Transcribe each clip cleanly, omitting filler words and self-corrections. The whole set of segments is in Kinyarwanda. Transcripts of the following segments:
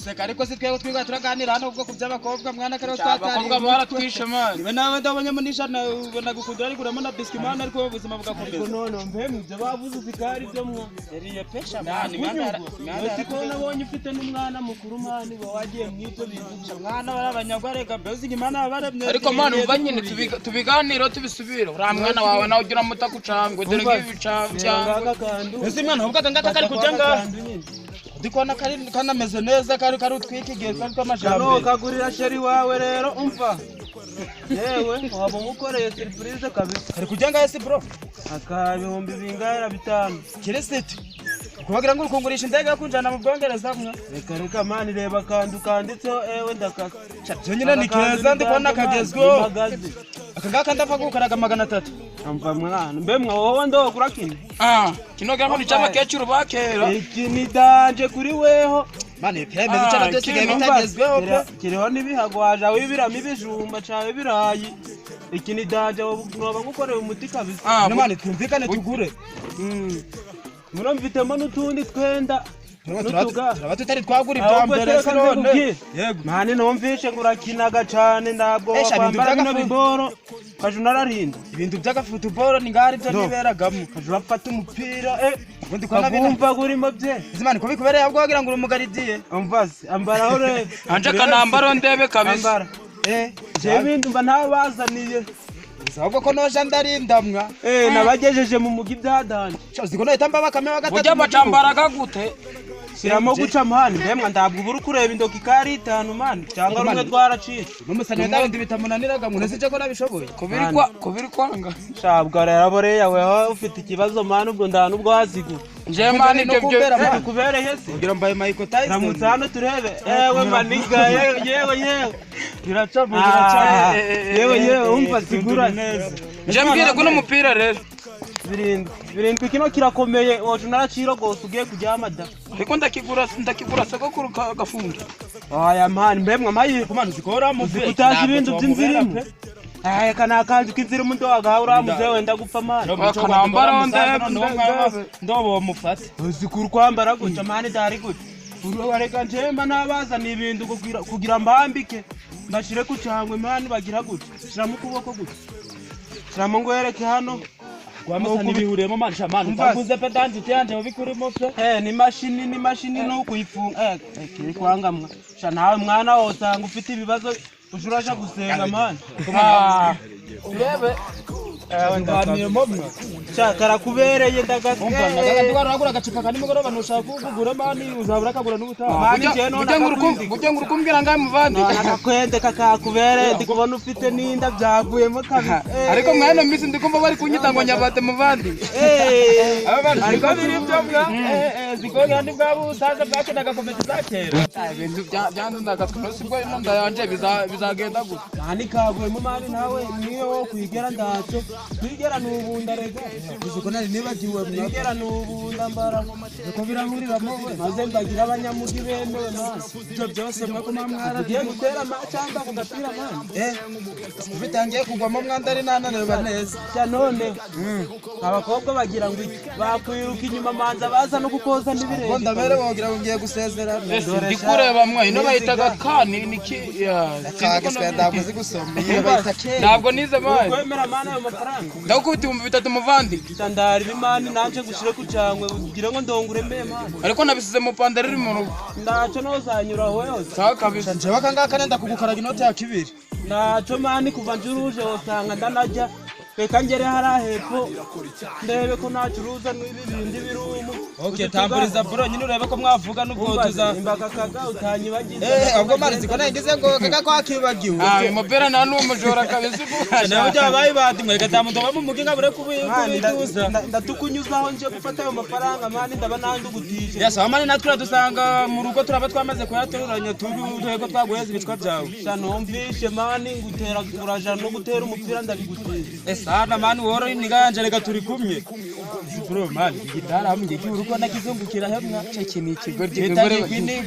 guseka ariko se twego twiga turaganira hano ubwo kuby'abakobwa mwana kare twatari abakobwa baratwishe man niwe nawe ndabonye munisha ubona gukundira ariko uramo biscuit man ariko ubuzima bugakomeza none mpemu ibyo bavuze zikari byo mwa seriye pesha ni mwana siko nabonye ufite n'umwana mukuru mani wagiye mwito bintu mwana barabanyagwareka bezi imana baremye ariko man umva nyine tubiganiro tubisubira uriya mwana wawe nawe ugira mutakucangwe dore nk'ibicangwe ese mwana ubwo ngaka kari kujanga ndikona kana meze neza kari utwikigiye kari kwamajambo no kagurira sheri wawe rero umva yewe waba umukoreye surprise kabisa kari kujanga ese bro akabihumbi bingahe 5 kirisiti kubagira ngo ukungurisha indege kunjana mu Bwongereza mwa reka mani reba kanditseho ewe ndakaka cyonyine ni keza ndikona kagezweho akangaka ndapfa gukaraga 300 amva mwana mbe mwa wowe ndogura kine kino gamo ni cyama kecuru bakera iki ni danje kuri weho mane pemeze cyane byo kigaye bitagezweho pe kiriho nibihagwaje wibiramo ibijumba cawe birayi iki ni danje woba gukorera umuti kabisa mane twumvikane tugure Muro mfitemo n'utundi twenda turaba tutari twagura ibya mbere se none yego mane numvishe ngurakinaga cyane ndabwo kwambara bino biboro kaju nararinda ibintu by'agafootball ni ngari byo niberagamo kaju bafata umupira ubundi kona bumva gurimo bye izimana ko bikubereye ahubwo wagira ngo urumugaridiye umvaze ambaraho re anje kanambaro ndebe kabisa je bintu mba ntabazaniye ahubwo ko noje ndarindamwa nabagejeje mu mugi byadanje ziko no itamba bakame wa gatatu ujya bacambaraga gute siramo guca mani mbemwa ndabwo ubura kureba indoki kari 5 mani cyangwa rumwe twaraciye n'umusanye ndabindi bitamunaniraga ngo nese ko nabishoboye kubiri kwanga shabwa rero yawe ufite ikibazo mani ubwo ndana ubwo hazigu je mani ibyo kubereye se kugira mbaye Michael Tyson ramutse hano turebe ewe maniga yewe biracamo yewe umva sigura neza je mbwire ko n'umupira rero birindwi kino kirakomeye woje naraciro gose ugiye kujyama da ariko ndakigura sogokuru gafunga aya mani mbemwe mayi kumana zikora mu utazi ibintu by'inzirimu kana kanzi k'inzira umuntu wagaha uramuze wenda gupfa mani kanambara ndobo mufate uzikuru kwambara guca mani dari gute urareka njemba nabazana ibintu kugira mbambike ndashire ku cyangwe mani bagira gute shiramo kuboko gute shiramo ngwereke hano kwamasa nibihuriyemo manisha mani ndavuze pe danje cyanje ubikurimo pe ni mashini no kuyifunga kiri kwangamwa sha nawe mwana wosanga ufite ibibazo ushurasha gusenga mani urebe ndaniye momwe cyakara kubereye ndagase ndagura agacupa kandi mugoroba nushaka kugura mani uzabura kagura n'ubutaha mani je none bujye ngurukumbwira ngaye muvandi akakwende kakakubere ndikubona ufite ninda byaguyemo kabisa ariko mwana misi ndikumva bari kunyita ngo nyabate muvandi ariko biri byo bwa ziko yandi bwabo utaza bwakenaga komedi zakera ibintu byandunaga twose bwo inonda yanje bizagenda gusa mani kaguyemo mani nawe niyo kwigera ndaco kwigera n'ubunda rega uziko nari nibagiwe kwigera n'ubunda mbara ko birahuriramo maze mbagira abanyamugi bemewe mani ibyo byose mwako mwara ugiye gutera cyangwa kugapira mani bitangiye kugwamo mwandari nananirwa neza cya none abakobwa bagira ngo bakwiruka inyuma manza baza no gukoza n'ibirenge ngo ndabere wogira ngo ngiye gusezera ndikureba mwe ino bayitaga kani niki kagiswe ndavuze gusoma iyo bayita ke ntabwo nize mani kwemera mani ayo mafaranga ndakubita 3,000 muvandi ndandari bimani nanje gushire ku cyangwe ugira ngo ndonguremeye mani ariko nabisize mu pandari iri mu rugo ndaco nozanyura hose sawa kabisa nje bakangaka nenda kugukaraga inoti ya 2 ndaco mani kuva njuruje usanga ndanajya reka ngere hari hepfo ndebe ko nacuruza n'ibindi birumu tamburiza bro nyine urebe ko mwavuga n'ubwo tuza imbaka kaga utanyibagize ubwo mari ziko nagize ngo kaga ko akibagiwe mupira nta n'umujora kabisa nawe byabaye badimwe gatamutoba mu muginga bure kubituza ndatukunyuzaho nje gufata ayo mafaranga mani ndaba nandugutije yasa mani natwe dusanga mu rugo turaba twamaze kuyatoranya turego twaguheza ibicwa byawe cyane umvishe mani ngutera kuraja no gutera umupira ndabigutije sana mani woro niganje reka turi kumye bro mani igitara hamwe cy'uruko nakizungukira hemwa cece ni ikigoryi ngore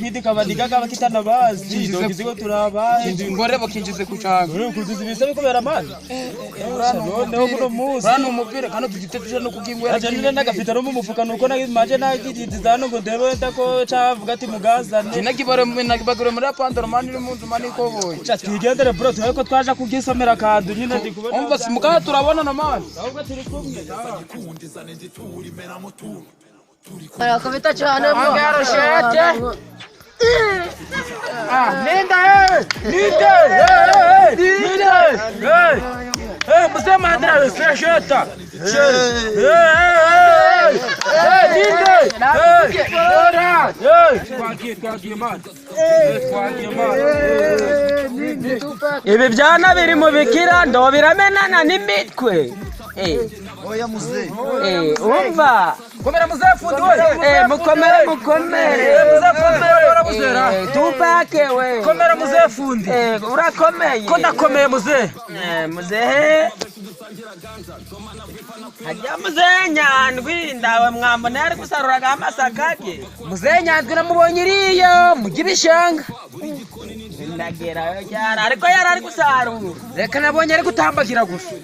kwindi kabadiga kaba kitana bazi dogizigo turaba ngore bakinjize ku cyago uri kuzuza ibisebe kubera mani noneho kuno muzi rano umupira kandi tugiteje no kugingwera ajanye n'agafita no mu mufuka nuko nagimaje nagidizano ngo ndebe tako cavuga ati mugazane nagibare muri apandaro mani iri munzu mani ko boye twigendere bro tureko twaje kugisomera kadu nyine ndikubona umva simuka turabona na mani ahubwo turi kumwe Barakubita cyane Angaro shete. Nenda mzee madra sheta ibi byana biri mu bikira ndo biramenana n'imitwe oya muzee umva komera muzee fundi we mukomere muzee fundi barabuzera tupake we komera muzee fundi urakomeye ko ndakomeye muzee muzee hajya muzee nyandwi ndawe mwambona ari gusaruraga amasaka ge muzee nyandwi namubonye iriya mu gibishanga ndagerayo cyara ariko yari ari gusarura reka nabonye ari gutambagira gusa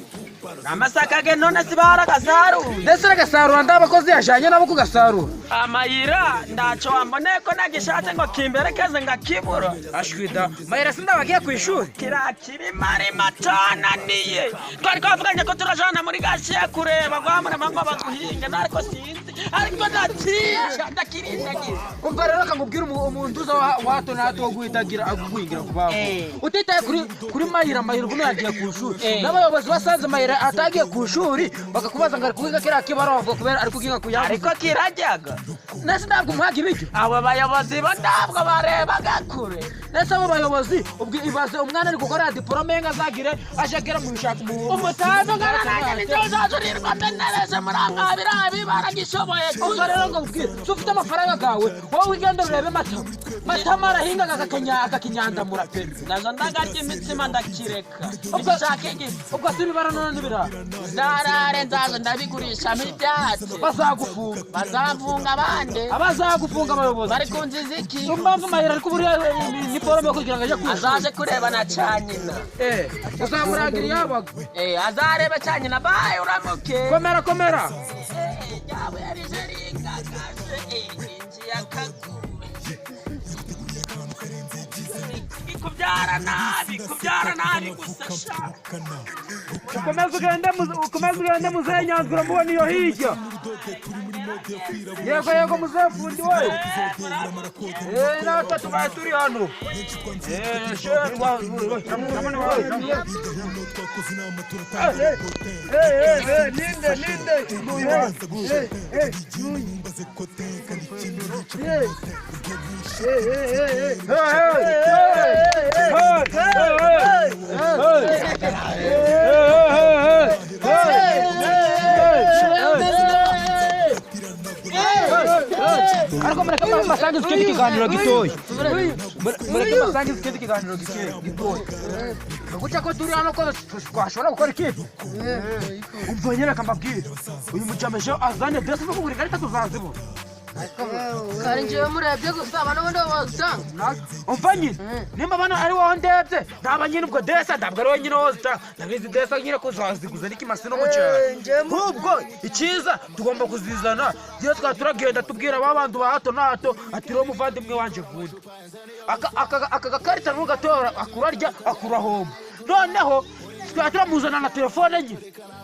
amasaka ge none sibara gasarura ndetse aragasarura ndabakozi yashanye nabo kugasarura amayira ndaco wambone ko nagishatse ngo kimberekeze ngakibura ashwida mayira sindabagiye ku ishuri kirakiri mari matana niye twari twavuganye ko turajana muri gashiye kureba gwamure mama baguhinga ariko sinzi ariko ndakirindagira umva rero akangubwira umuntu uza wato nato wo guhitagira aguhingira kubaho utitaye kuri mayira ubuno yagiye ku ishuri n'abayobozi basanze mayira atagiye ku ishuri bakakubaza ngo ari kuhiga kiriya kibarongo kubera ari kuhinga kuyaho ariko kirajyaga nese ntabwo umuhaga ibiryo abo bayobozi bo ntabwo barebaga kure nese abo bayobozi ubwo ibaze umwana ari gukora diplome ye ngazagire ashakira mu bishaka umutazo garananya n'icyo uzajurirwa mbenereze murangabira baragishoboye ubwo rero ngo ubwire so ufite amafaranga gawe wowe ugenda urebe matama arahinga akakinyandamura pe nazo ndagarya imitsima ndakireka ubwo si ibibara none n'ibirara zarare nzazo ndabigurishamo ibyatsi bazagufunga bazamfunga abandi abazagufunga abayobozi bari ku nziziki impamvu mayira ariko buriya ni porome yo kugira ngo ajye ku azaje kureba na canyina uzamuragira iyabaga azareba canyina baye uramuke komera yabo yarije ringagaje inji yakaguye kubyara nabi gusa sha ukomeze ugende muzee nyanzwe uramubona iyo hirya yego muzee fundi we natwe tubaye turi hano ariko mureke masangize ikindi kiganiro gitoya gitoya guca ko turi hano ko twashobora gukora ikipe umva nyine akambabwira uyu mucamesho azane dress zo kugura ikarita tuzazibona kare njyewe murebye gusa abana bo ndabazitanga umva nyine nimba bano ari wowe ndebye ntaba nyine ubwo desa ntabwo ari wowe nyine wozitanga ndabizi desa nyine ko uzaziguza n'ikimasi no mu cyaro ahubwo icyiza tugomba kuzizana iyo twaba turagenda tubwira ba bantu ba hato na hato ati rero muvandimwe wanje vuba aka gakarita n'ugatora akurarya akurahomba noneho twaba turamuzana na telefone nyine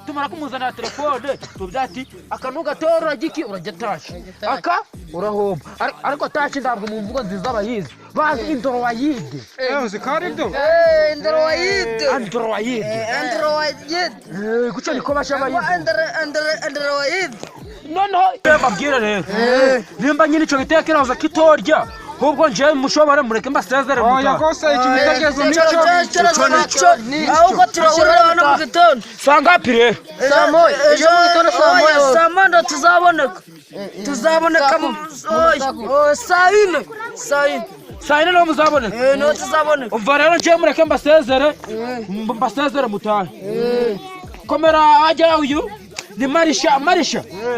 tumara kumuzana na telefone tubyati akanugatora giki urajya tashi aka urahomba ariko tashi ntabwo mu mvugo nziza abayizi bazi indoroyide uzi ko ari byo android guca niko basha abayizi android noneho mbabwira rero nimba nyine icyo gitekerezo kitorya ahubwo njyewe mushobora mureke mbasezere oya kose ikintu itekerezo nico ahubwo turahurira hano mu gitondo saa ngapi rero saa moya ejo mu gitondo saa moya tuzaboneka saa yine saa yine niho muzaboneka niho tuzaboneka umva rero njyewe mureke mbasezere mutahe komera ajya uyu ni Marisha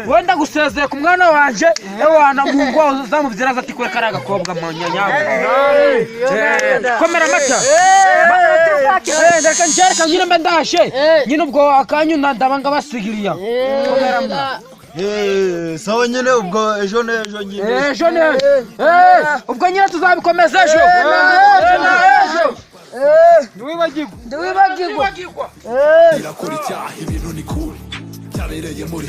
wenda gusezeye ku mwana wanje ewana mu ngo zamubyira ati kure kari agakobwa mu nyanyabo komera mata ndeka njereka nyine mbe ndashe nyine ubwo akanyu ndabanga basigiriya komera mwa sawa nyine ubwo ejo nyine ubwo nyine tuzabikomeza ejo Ndiwibagirwa irakora icyaha ibintu ni kure cyabereye muri